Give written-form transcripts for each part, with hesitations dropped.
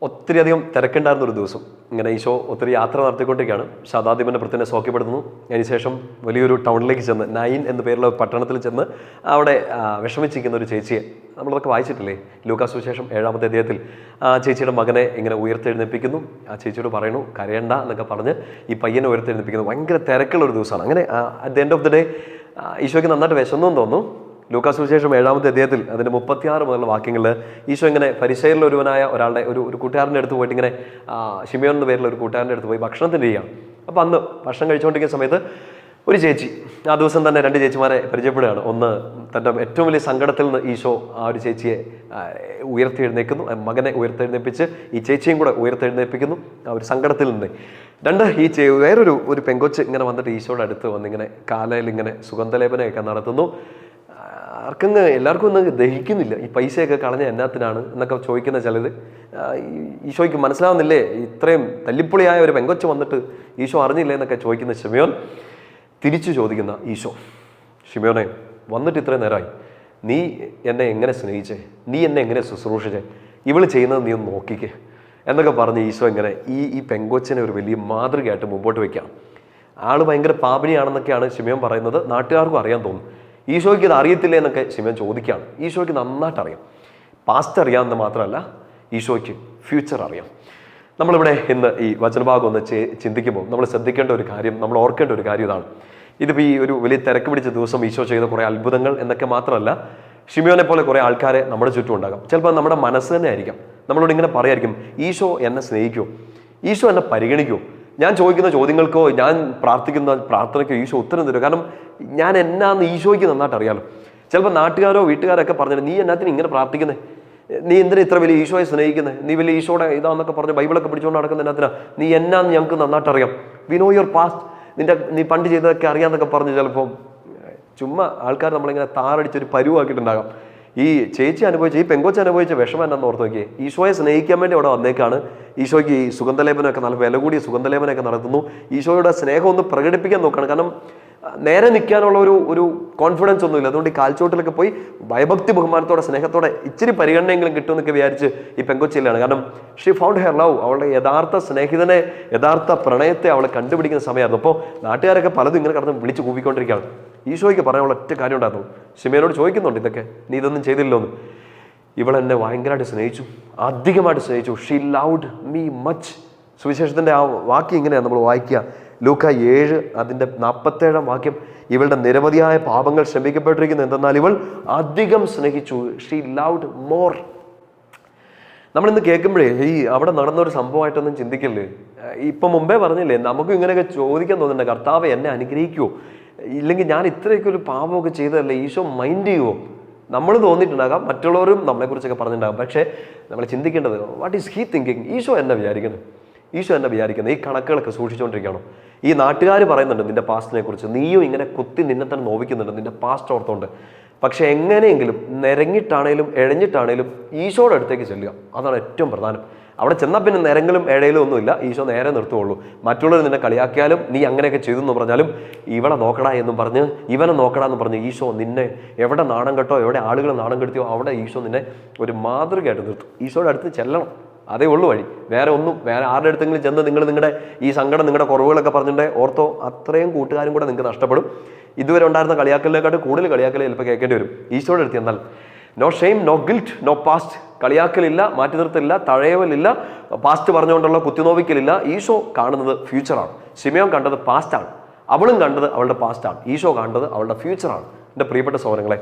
ഒത്തിരിയധികം തിരക്കുണ്ടായിരുന്നൊരു ദിവസം. ഇങ്ങനെ ഈശോ ഒത്തിരി യാത്ര നടത്തിക്കൊണ്ടിരിക്കുകയാണ്. ശതാധിപൻ്റെ ഭൃത്തിനെ സൗഖ്യപ്പെടുത്തുന്നു. അതിനുശേഷം വലിയൊരു ടൗണിലേക്ക് ചെന്ന് നൈൻ എന്ന പേരുള്ള പട്ടണത്തിൽ ചെന്ന് അവിടെ വിഷമിച്ചിരിക്കുന്ന ഒരു ചേച്ചിയെ നമ്മളതൊക്കെ വായിച്ചിട്ടില്ലേ? ലൂക്കാ സുവിശേഷം 7-ാമത്തെ അധ്യായത്തിൽ ആ ചേച്ചിയുടെ മകനെ ഇങ്ങനെ ഉയർത്തെഴുന്നേൽപ്പിക്കുന്നു. ആ ചേച്ചിയോട് പറയണു കരയണ്ട എന്നൊക്കെ പറഞ്ഞ് ഈ പയ്യനെ ഉയർത്തെഴുന്നേൽപ്പിക്കുന്നു. ഭയങ്കര തിരക്കുള്ളൊരു ദിവസമാണ്. അങ്ങനെ at the end of the day ഈശോയ്ക്ക് നന്നായിട്ട് വിശന്നു തോന്നുന്നു. ലൂക്കാ സുവിശേഷം 7-ാമത്തെ അധ്യായത്തിൽ അതിൻ്റെ 36 മുതലുള്ള വാക്യങ്ങളിൽ ഈശോ ഇങ്ങനെ ഫരിസേയരിൽ ഒരുവനായ ഒരാളുടെ ഒരു കൂട്ടുകാരൻ്റെ അടുത്ത് പോയിട്ട് ഇങ്ങനെ ശിമയോൻ എന്ന പേരിലുള്ള ഒരു കൂട്ടുകാരൻ്റെ അടുത്ത് പോയി ഭക്ഷണത്തിൻ്റെ ചെയ്യുകയാണ്. അപ്പോൾ അന്ന് ഭക്ഷണം കഴിച്ചുകൊണ്ടിരിക്കുന്ന സമയത്ത് ഒരു ചേച്ചി ആ ദിവസം തന്നെ 2 ചേച്ചിമാരെ പരിചയപ്പെടുകയാണ്. ഒന്ന് തൻ്റെ ഏറ്റവും വലിയ സങ്കടത്തിൽ നിന്ന് ഈശോ ആ ഒരു ചേച്ചിയെ ഉയർത്തെഴുന്നേൽക്കുന്നു, മകനെ ഉയർത്തെഴുന്നേൽപ്പിച്ച് ഈ ചേച്ചിയും കൂടെ ഉയർത്തെഴുന്നേൽപ്പിക്കുന്നു ആ ഒരു സങ്കടത്തിൽ നിന്ന്. 2 വേറൊരു പെങ്കൊച്ച് ഇങ്ങനെ വന്നിട്ട് ഈശോയുടെ അടുത്ത് വന്നിങ്ങനെ കാലയിൽ ഇങ്ങനെ സുഗന്ധലേപനമൊക്കെ നടത്തുന്നു. എല്ലാവർക്കും ഒന്നും ദഹിക്കുന്നില്ല. ഈ പൈസയൊക്കെ കളഞ്ഞ എന്നാത്തിനാണ് എന്നൊക്കെ ചോദിക്കുന്ന ചിലത്. ഈശോയ്ക്ക് മനസ്സിലാവുന്നില്ലേ ഇത്രയും തല്ലിപ്പൊളിയായ ഒരു പെങ്കൊച്ച് വന്നിട്ട് ഈശോ അറിഞ്ഞില്ലേ എന്നൊക്കെ ചോദിക്കുന്ന ശിമയോൻ തിരിച്ചു ചോദിക്കുന്ന ഈശോ, ശിമയോനെ വന്നിട്ട് ഇത്രയും നേരമായി, നീ എന്നെ എങ്ങനെ സ്നേഹിച്ചേ, നീ എന്നെ എങ്ങനെ ശുശ്രൂഷിച്ചേ, ഇവള് ചെയ്യുന്നത് നീ ഒന്ന് നോക്കിക്കേ എന്നൊക്കെ പറഞ്ഞ് ഈശോ ഇങ്ങനെ ഈ പെങ്കൊച്ചിനെ ഒരു വലിയ മാതൃകയായിട്ട് മുമ്പോട്ട് വയ്ക്കാം. ആള് ഭയങ്കര പാപിനിയാണെന്നൊക്കെയാണ് ശിമയോൻ പറയുന്നത്. നാട്ടുകാർക്കും അറിയാൻ തോന്നുന്നു. ഈശോയ്ക്ക് ഇത് അറിയത്തില്ലേ എന്നൊക്കെ ശിമയോൻ ചോദിക്കുകയാണ്. ഈശോയ്ക്ക് നന്നായിട്ട് അറിയാം. പാസ്റ്റ് അറിയാമെന്ന് മാത്രമല്ല ഈശോയ്ക്ക് ഫ്യൂച്ചർ അറിയാം. നമ്മളിവിടെ ഇന്ന് ഈ വചനഭാഗം ഒന്ന് ചിന്തിക്കുമ്പോൾ നമ്മൾ ശ്രദ്ധിക്കേണ്ട ഒരു കാര്യം, നമ്മൾ ഓർക്കേണ്ട ഒരു കാര്യം ഇതാണ്. ഇതിപ്പോൾ ഈ ഒരു വലിയ തിരക്ക് പിടിച്ച ദിവസം ഈശോ ചെയ്ത കുറേ അത്ഭുതങ്ങൾ എന്നൊക്കെ മാത്രമല്ല, ശിമയോനെ പോലെ കുറേ ആൾക്കാരെ നമ്മുടെ ചുറ്റും ഉണ്ടാകാം. ചിലപ്പോൾ നമ്മുടെ മനസ്സ് തന്നെ ആയിരിക്കാം നമ്മളോട് ഇങ്ങനെ പറയായിരിക്കും, ഈശോ എന്നെ സ്നേഹിക്കുമോ, ഈശോ എന്നെ പരിഗണിക്കുമോ, ഞാൻ ചോദിക്കുന്ന ചോദ്യങ്ങൾക്കോ ഞാൻ പ്രാർത്ഥിക്കുന്ന പ്രാർത്ഥനയ്ക്കോ ഈശോ ഉത്തരം തരുമോ. കാരണം ഞാൻ എന്നാന്ന് ഈശോയ്ക്ക് നന്നായിട്ട് അറിയാമല്ലോ. ചിലപ്പോൾ നാട്ടുകാരോ വീട്ടുകാരൊക്കെ പറഞ്ഞിട്ട് നീ എന്നാത്തിന് ഇങ്ങനെ പ്രാർത്ഥിക്കുന്നത്, നീ എന്തിനാ ഇത്ര വലിയ ഈശോയെ സ്നേഹിക്കുന്നത്, നീ വലിയ ഈശോയുടെ ഇതാന്നൊക്കെ പറഞ്ഞ് ബൈബിളൊക്കെ പിടിച്ചുകൊണ്ട് നടക്കുന്ന എന്നാത്തിനാ, നീ എന്നാന്ന് ഞങ്ങൾക്ക് നന്നായിട്ട് അറിയാം, വി നോ യുവർ പാസ്റ്റ്, നീ പണ്ട് ചെയ്തതൊക്കെ അറിയാമെന്നൊക്കെ പറഞ്ഞ് ചിലപ്പോൾ ചുമ്മാ ആൾക്കാർ നമ്മളിങ്ങനെ താറടിച്ചൊരു പരുവാക്കിയിട്ടുണ്ടാകാം. ഈ ചേച്ചി അനുഭവിച്ച, ഈ പെങ്കൊച്ച് അനുഭവിച്ച വിഷമം എന്നാന്ന് ഓർത്ത് നോക്കിയേ. ഈശോയെ സ്നേഹിക്കാൻ വേണ്ടി അവിടെ വന്നേക്കാണ്. ഈശോയ്ക്ക് ഈ സുഗന്ധലേപനമൊക്കെ നല്ല വില കൂടിയ സുഗന്ധലേപനമൊക്കെ നടത്തുന്നു. ഈശോയുടെ സ്നേഹം ഒന്ന് പ്രകടിപ്പിക്കാൻ നോക്കുകയാണ്. കാരണം നേരെ നിൽക്കാനുള്ള ഒരു കോൺഫിഡൻസ് ഒന്നുമില്ല. അതുകൊണ്ട് ഈ കാൽച്ചോട്ടിലൊക്കെ പോയി ഭയഭക്തി ബഹുമാനത്തോടെ സ്നേഹത്തോടെ ഇച്ചിരി പരിഗണനയെങ്കിലും കിട്ടുമെന്നൊക്കെ വിചാരിച്ച് ഈ പെങ്കൊച്ചിയിലാണ്. കാരണം ഷീ ഫൗണ്ട് ഹെർ ലവ്, അവളുടെ യഥാർത്ഥ സ്നേഹിതനെ, യഥാർത്ഥ പ്രണയത്തെ അവളെ കണ്ടുപിടിക്കുന്ന സമയമായിരുന്നു. അപ്പോൾ നാട്ടുകാരൊക്കെ പലതും ഇങ്ങനെ കടന്ന് വിളിച്ച് കൂപ്പിക്കൊണ്ടിരിക്കുകയാണ്. ഈശോയ്ക്ക് പറയാനുള്ള ഒറ്റ കാര്യം ഉണ്ടായിരുന്നു. ശിമയോനോട് ചോദിക്കുന്നുണ്ട്, ഇതൊക്കെ നീ ഇതൊന്നും ചെയ്തില്ലോ എന്ന്. ഇവളെന്നെ ഭയങ്കരമായിട്ട് സ്നേഹിച്ചു, അധികമായിട്ട് സ്നേഹിച്ചു. She loved me much. സുവിശേഷത്തിൻ്റെ ആ വാക്യം ഇങ്ങനെയാണ് നമ്മൾ വായിക്കുക. ലൂക്കാ 7 അതിൻ്റെ 47-ാം വാക്യം, ഇവളുടെ നിരവധിയായ പാപങ്ങൾ ക്ഷമിക്കപ്പെട്ടിരിക്കുന്നു, എന്തെന്നാൽ ഇവൾ അധികം സ്നേഹിച്ചു. She loved more. നമ്മളിന്ന് കേൾക്കുമ്പോഴേ ഈ അവിടെ നടന്നൊരു സംഭവമായിട്ടൊന്നും ചിന്തിക്കല്ലേ. ഇപ്പം മുമ്പേ പറഞ്ഞില്ലേ, നമുക്കും ഇങ്ങനെയൊക്കെ ചോദിക്കാൻ തോന്നുന്നുണ്ട്, കർത്താവ് എന്നെ അനുഗ്രഹിക്കുമോ, ഇല്ലെങ്കിൽ ഞാൻ ഇത്രയൊക്കെ ഒരു പാപമൊക്കെ ചെയ്തതല്ലേ, ഈശോ മൈൻഡ് ചെയ്യുമോ. നമ്മൾ തോന്നിയിട്ടുണ്ടാകാം, മറ്റുള്ളവരും നമ്മളെക്കുറിച്ചൊക്കെ പറഞ്ഞിട്ടുണ്ടാകും. പക്ഷേ നമ്മൾ ചിന്തിക്കേണ്ടത്, what is he thinking, Isho എന്നെ വിചാരിക്കുന്നത്, ഈശോ എന്നെ വിചാരിക്കുന്നത്. ഈ കണക്കുകളൊക്കെ സൂക്ഷിച്ചുകൊണ്ടിരിക്കുകയാണോ? ഈ നാട്ടുകാർ പറയുന്നുണ്ട് നിന്റെ പാസ്റ്റിനെ കുറിച്ച്, നീയും ഇങ്ങനെ കുത്തി നിന്നെ തന്നെ നോവിക്കുന്നുണ്ട് നിന്റെ പാസ്റ്റ് ഓർത്തോണ്ട്. പക്ഷെ എങ്ങനെയെങ്കിലും നിരങ്ങിട്ടാണേലും എഴഞ്ഞിട്ടാണേലും ഈശോയുടെ അടുത്തേക്ക് ചെല്ലുക, അതാണ് ഏറ്റവും പ്രധാനം. അവിടെ ചെന്നാൽ പിന്നെ നിരങ്ങലും എഴയിലും ഒന്നുമില്ല, ഈശോ നേരെ നിർത്തുകയുള്ളൂ. മറ്റുള്ളവർ നിന്നെ കളിയാക്കിയാലും നീ അങ്ങനെയൊക്കെ ചെയ്തു എന്ന് പറഞ്ഞാലും, ഇവളെ നോക്കടാ എന്നും പറഞ്ഞ്, ഇവനെ നോക്കടാ എന്ന് പറഞ്ഞ് ഈശോ നിന്നെ എവിടെ നാണം കെട്ടോ, എവിടെ ആളുകൾ നാണം കെടുത്തിയോ അവിടെ ഈശോ നിന്നെ ഒരു മാതൃകയായിട്ട് നിർത്തും. ഈശോയുടെ അടുത്ത് ചെല്ലണം, അതേ ഉള്ളൂ വഴി. വേറെ ആരുടെ അടുത്തെങ്കിലും ചെന്ന് നിങ്ങൾ നിങ്ങളുടെ ഈ സങ്കടം, നിങ്ങളുടെ കുറവുകളൊക്കെ പറഞ്ഞിട്ട് ഓർത്തോ, അത്രയും കൂട്ടുകാരും കൂടെ നിങ്ങൾക്ക് നഷ്ടപ്പെടും. ഇതുവരെ ഉണ്ടായിരുന്ന കളിയാക്കലിനെക്കാട്ട് കൂടുതൽ കളിയാക്കൽ ചിലപ്പോൾ കേൾക്കേണ്ടി വരും. ഈശോയുടെ അടുത്ത് എന്നാൽ no shame, no guilt, no past. കളിയാക്കലില്ല, മാറ്റി നിർത്തലില്ല, തഴയവലില്ല, പാസ്റ്റ് പറഞ്ഞുകൊണ്ടുള്ള കുത്തിനോവിക്കലില്ല. ഈശോ കാണുന്നത് ഫ്യൂച്ചറാണ്. ശിമയോൻ കണ്ടത് പാസ്റ്റാണ്, അവളും കണ്ടത് അവളുടെ പാസ്റ്റാണ്. ഈശോ കണ്ടത് അവളുടെ ഫ്യൂച്ചറാണ്. എൻ്റെ പ്രിയപ്പെട്ട സഹോദരങ്ങളെ,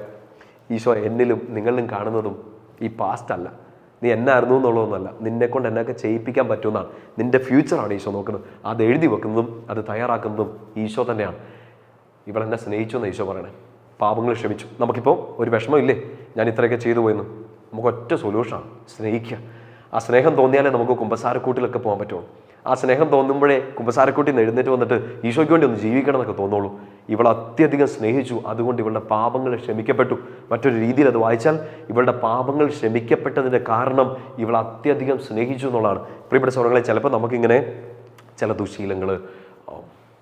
ഈശോ എന്നിലും നിങ്ങളിലും കാണുന്നതും ഈ പാസ്റ്റ് അല്ല, നീ എന്നായിരുന്നു എന്നുള്ളതൊന്നുമല്ല, നിന്നെക്കൊണ്ട് എന്നൊക്കെ ചെയ്യിപ്പിക്കാൻ പറ്റുമെന്നാണ്. നിന്റെ ഫ്യൂച്ചറാണ് ഈശോ നോക്കുന്നത്. അത് എഴുതി വെക്കുന്നതും അത് തയ്യാറാക്കുന്നതും ഈശോ തന്നെയാണ്. ഇവളെന്നെ സ്നേഹിച്ചു എന്ന് ഈശോ പറയണേ, പാപങ്ങൾ ക്ഷമിച്ചു. നമുക്കിപ്പോൾ ഒരു വിഷമമില്ലേ, ഞാൻ ഇത്രയൊക്കെ ചെയ്തു പോയെന്ന്. നമുക്ക് ഒറ്റ സൊല്യൂഷനാണ്, സ്നേഹിക്കുക. ആ സ്നേഹം തോന്നിയാലേ നമുക്ക് കുമ്പസാരക്കൂട്ടിലൊക്കെ പോകാൻ പറ്റുള്ളൂ. ആ സ്നേഹം തോന്നുമ്പോഴേ കുമ്പസാരക്കൂട്ടിൽ നിന്ന് എഴുന്നേറ്റ് വന്നിട്ട് ഈശോയ്ക്ക് വേണ്ടി ഒന്ന് ജീവിക്കണം എന്നൊക്കെ തോന്നുള്ളൂ. ഇവൾ അത്യധികം സ്നേഹിച്ചു, അതുകൊണ്ട് ഇവളുടെ പാപങ്ങൾ ക്ഷമിക്കപ്പെട്ടു. മറ്റൊരു രീതിയിൽ അത് വായിച്ചാൽ, ഇവളുടെ പാപങ്ങൾ ക്ഷമിക്കപ്പെട്ടതിൻ്റെ കാരണം ഇവൾ അത്യധികം സ്നേഹിച്ചു എന്നുള്ളതാണ്. പ്രിയപ്പെട്ട സഹോദരങ്ങളെ, ചിലപ്പോൾ നമുക്കിങ്ങനെ ചില ദുശീലങ്ങൾ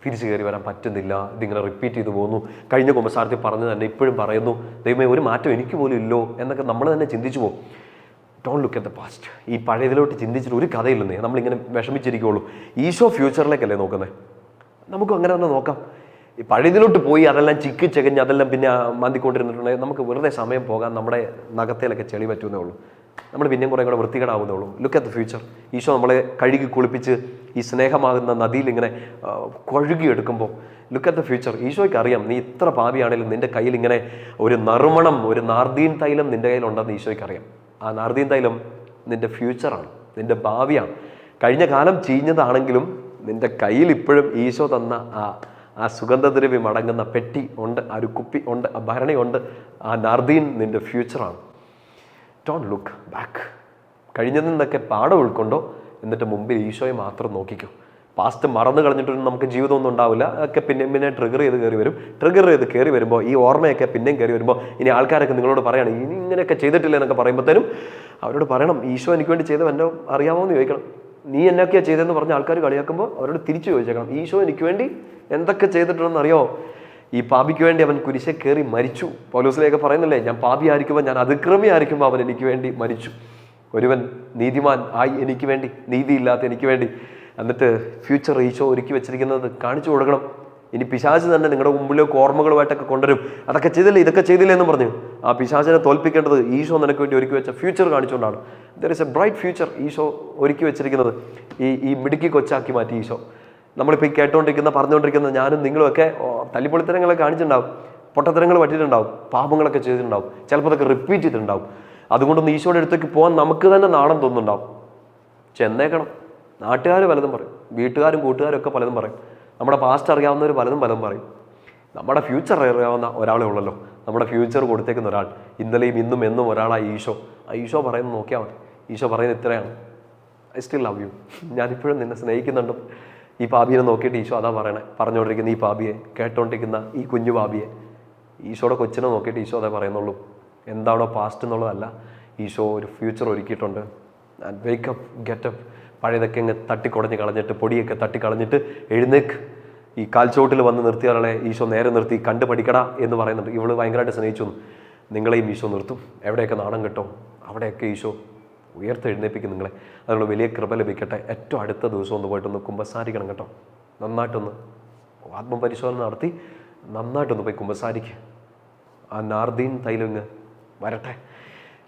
തിരിച്ചു കയറി വരാൻ പറ്റുന്നില്ല, ഇതിങ്ങനെ റിപ്പീറ്റ് ചെയ്തു പോകുന്നു. കഴിഞ്ഞ കുമ്പസാരത്തിൽ പറഞ്ഞു തന്നെ ഇപ്പോഴും പറയുന്നു, ദൈവമേ ഒരു മാറ്റം എനിക്ക് പോലും ഇല്ലോ എന്നൊക്കെ നമ്മൾ തന്നെ ചിന്തിച്ചു പോകും. Don't look at the past. ഈ പഴയതിലോട്ട് ചിന്തിച്ചിട്ട് ഒരു കഥയില്ലെന്നേ നമ്മളിങ്ങനെ വിഷമിച്ചിരിക്കുകയുള്ളൂ. ഈശോ ഫ്യൂച്ചറിലേക്കല്ലേ നോക്കുന്നത്. നമുക്കും അങ്ങനെ തന്നെ നോക്കാം. ഈ പഴയതിലോട്ട് പോയി അതെല്ലാം ചിക്കി ചെകഞ്ഞ് അതെല്ലാം പിന്നെ മാന്തിക്കൊണ്ടിരുന്നിട്ടുണ്ടെങ്കിൽ നമുക്ക് വെറുതെ സമയം പോകാൻ നമ്മുടെ നഖത്തേലൊക്കെ ചെളി പറ്റുന്നേ ഉള്ളൂ. നമ്മൾ പിന്നെയും കുറേ കൂടെ വൃത്തികേടാവുന്നേ ഉള്ളൂ. Look at the future. Isho നമ്മളെ കഴുകി കുളിപ്പിച്ച് ഈ സ്നേഹമാകുന്ന നദിയിൽ ഇങ്ങനെ കഴുകിയെടുക്കുമ്പോൾ ലുക്ക് അറ്റ് ദ ഫ്യൂച്ചർ. ഈശോയ്ക്ക് അറിയാം നീ ഇത്ര പാപിയാണെങ്കിലും നിന്റെ കയ്യിൽ ഇങ്ങനെ ഒരു നറുമണം, ഒരു നാർദീൻ തൈലം നിന്റെ കയ്യിലുണ്ടെന്ന് ഈശോയ്ക്ക് അറിയാം. ആ നാർദീൻ തൈലം നിന്റെ ഫ്യൂച്ചറാണ്, നിന്റെ ഭാവിയാണ്. കഴിഞ്ഞ കാലം ചീഞ്ഞതാണെങ്കിലും നിന്റെ കയ്യിൽ ഇപ്പോഴും ഈശോ തന്ന ആ സുഗന്ധദ്രവ്യം അടങ്ങുന്ന പെട്ടി ഉണ്ട്, ആ ഒരു കുപ്പി ഉണ്ട്, ആ ഭരണിയുണ്ട്. ആ നാർദീൻ നിന്റെ ഫ്യൂച്ചറാണ്. Don't look back. കഴിഞ്ഞതിൽ നിന്നൊക്കെ പാഠം ഉൾക്കൊണ്ടോ, എന്നിട്ട് മുമ്പിൽ ഈശോയെ മാത്രം നോക്കിക്കോ. പാസ്റ്റ് മറന്നു കളഞ്ഞിട്ടൊന്നും നമുക്ക് ജീവിതമൊന്നും ഉണ്ടാവില്ല. ഒക്കെ പിന്നെ ട്രിഗർ ചെയ്ത് കയറി വരും. ട്രിഗർ ചെയ്ത് കയറി വരുമ്പോൾ ഈ ഓർമ്മയൊക്കെ പിന്നെയും കയറി വരുമ്പോൾ ഇനി ആൾക്കാരൊക്കെ നിങ്ങളോട് പറയണം ഇനി ഇങ്ങനെയൊക്കെ ചെയ്തിട്ടില്ല എന്നൊക്കെ പറയുമ്പോഴത്തേനും അവരോട് പറയണം ഈശോ എനിക്ക് വേണ്ടി ചെയ്തത് എന്നെ അറിയാമോ എന്ന് ചോദിക്കണം. നീ എന്നൊക്കെയാണ് ചെയ്തതെന്ന് പറഞ്ഞ് ആൾക്കാർ കളിയാക്കുമ്പോൾ അവരോട് തിരിച്ചു ചോദിച്ചേക്കണം ഈശോ എനിക്ക് വേണ്ടി എന്തൊക്കെ ചെയ്തിട്ടുണ്ടെന്ന് അറിയാമോ? ഈ പാപിക്ക് വേണ്ടി അവൻ കുരിശെ കയറി മരിച്ചു. പൗലോസിലേക്ക് പറയുന്നില്ലേ, ഞാൻ പാപിയായിരിക്കുമ്പോൾ, ഞാൻ അതിക്രമിയായിരിക്കുമ്പോൾ അവൻ എനിക്ക് വേണ്ടി മരിച്ചു. ഒരുവൻ നീതിമാൻ ആയി എനിക്ക് വേണ്ടി, നീതിയില്ലാത്ത എനിക്ക് വേണ്ടി. എന്നിട്ട് ഫ്യൂച്ചർ ഈശോ ഒരുക്കി വെച്ചിരിക്കുന്നത് കാണിച്ചു കൊടുക്കണം. ഇനി പിശാച് തന്നെ നിങ്ങളുടെ മുമ്പിലേക്ക് ഓർമ്മകളുമായിട്ടൊക്കെ കൊണ്ടുവരും. അതൊക്കെ ചെയ്തില്ലേ, ഇതൊക്കെ ചെയ്തില്ലേ എന്ന് പറഞ്ഞു. ആ പിശാചിനെ തോൽപ്പിക്കേണ്ടത് ഈശോ നിനക്ക് വേണ്ടി ഒരുക്കി വെച്ച ഫ്യൂച്ചർ കാണിച്ചുകൊണ്ടാണ്. There is a bright future Eesho ഒരുക്കി വെച്ചിരിക്കുന്നത്. ഈ മിടുക്കി കൊച്ചാക്കി മാറ്റി ഈശോ. നമ്മളിപ്പോൾ ഈ കേട്ടുകൊണ്ടിരിക്കുന്ന പറഞ്ഞുകൊണ്ടിരിക്കുന്ന ഞാനും നിങ്ങളുമൊക്കെ തല്ലിപ്പൊളിത്തരങ്ങളൊക്കെ കാണിച്ചിട്ടുണ്ടാവും, പൊട്ടത്തരങ്ങൾ പറ്റിയിട്ടുണ്ടാവും, പാപങ്ങളൊക്കെ ചെയ്തിട്ടുണ്ടാവും, ചിലപ്പോൾ അതൊക്കെ റിപ്പീറ്റ് ചെയ്തിട്ടുണ്ടാവും. അതുകൊണ്ടൊന്ന് ഈശോയുടെ അടുത്തേക്ക് പോകാൻ നമുക്ക് തന്നെ നാണം തോന്നുന്നുണ്ടാവും. ചെന്നേക്കണം. നാട്ടുകാർ പലതും പറയും, വീട്ടുകാരും കൂട്ടുകാരും ഒക്കെ പലതും പറയും, നമ്മുടെ പാസ്റ്റ് അറിയാവുന്നവർ പലതും പറയും. നമ്മുടെ ഫ്യൂച്ചർ അറിയാവുന്ന ഒരാളെ ഉള്ളല്ലോ, നമ്മുടെ ഫ്യൂച്ചർ കൊടുത്തേക്കുന്ന ഒരാൾ, ഇന്നലെയും ഇന്നും എന്നും ഒരാളായി ഈശോ. ആ ഈശോ പറയുന്നത് നോക്കിയാൽ മതി. ഈശോ പറയുന്നത് ഇത്രയാണ്, ഐ സ്റ്റിൽ ലവ് യു. ഞാനിപ്പോഴും നിന്നെ സ്നേഹിക്കുന്നുണ്ട്. ഈ പാപിയെ നോക്കിയിട്ട് ഈശോ അതാ പറഞ്ഞുകൊണ്ടിരിക്കുന്ന ഈ പാപിയെ, കേട്ടോണ്ടിരിക്കുന്ന ഈ കുഞ്ഞു പാപിയെ, ഈശോയുടെ കൊച്ചിനെ നോക്കിയിട്ട് ഈശോ അതേ പറയുന്നുള്ളൂ. എന്താണോ പാസ്റ്റ് എന്നുള്ളതല്ല, ഈശോ ഒരു ഫ്യൂച്ചർ ഒരുക്കിയിട്ടുണ്ട്. And wake up, getup. പഴയതൊക്കെ അങ്ങ് തട്ടിക്കുടഞ്ഞ് കളഞ്ഞിട്ട്, പൊടിയൊക്കെ തട്ടിക്കളഞ്ഞിട്ട് എഴുന്നേക്ക്. ഈ കാൽച്ചോട്ടിൽ വന്ന് നിർത്തിയാളെ ഈശോ നേരെ നിർത്തി കണ്ടു പഠിക്കടാ എന്ന് പറയുന്നുണ്ട്. ഇവള് ഭയങ്കരമായിട്ട് സ്നേഹിച്ചു. നിങ്ങളെയും ഈശോ നിർത്തും. എവിടെയൊക്കെ നാണം കിട്ടോ അവിടെയൊക്കെ ഈശോ ഉയർത്തെഴുന്നേൽപ്പിക്കും നിങ്ങളെ. അതിനുള്ള വലിയ കൃപ ലഭിക്കട്ടെ. ഏറ്റവും അടുത്ത ദിവസം ഒന്ന് പോയിട്ടൊന്ന് കുമ്പസാരിക്കണം കേട്ടോ. നന്നായിട്ടൊന്ന് ആത്മപരിശോധന നടത്തി നന്നായിട്ടൊന്ന് പോയി കുമ്പസാരിക്കുക. ആ നാർദീൻ തൈലങ്ങ് വരട്ടെ.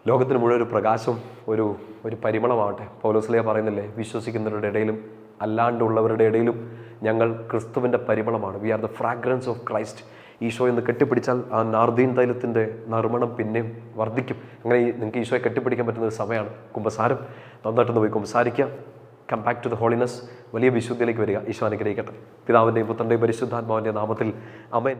ലോകത്തിന് മുഴുവൻ ഒരു പ്രകാശം, ഒരു പരിമളമാവട്ടെ. പൗലോസ്ലീഹ പറയുന്നില്ലേ, വിശ്വസിക്കുന്നവരുടെ ഇടയിലും അല്ലാണ്ടുള്ളവരുടെ ഇടയിലും ഞങ്ങൾ ക്രിസ്തുവിൻ്റെ പരിമളമാണ്. We are the fragrance of Christ. Eesho എന്ന് കെട്ടിപ്പിടിച്ചാൽ ആ നാർദീൻ തൈലത്തിൻ്റെ നറുമണം പിന്നെയും വർദ്ധിക്കും. അങ്ങനെ നിങ്ങൾക്ക് ഈശോയെ കെട്ടിപ്പിടിക്കാൻ പറ്റുന്ന ഒരു സമയമാണ് കുമ്പസാരം. നന്നായിട്ടൊന്ന് പോയി കുമ്പസാരിക്കുക. Come back to the holiness. വലിയ വിശുദ്ധിയിലേക്ക് വരിക. ഈശോ അനുഗ്രഹിക്കട്ടെ. പിതാവിൻ്റെയും പുത്രൻ്റെയും പരിശുദ്ധാത്മാവിൻ്റെ നാമത്തിൽ ആമേൻ.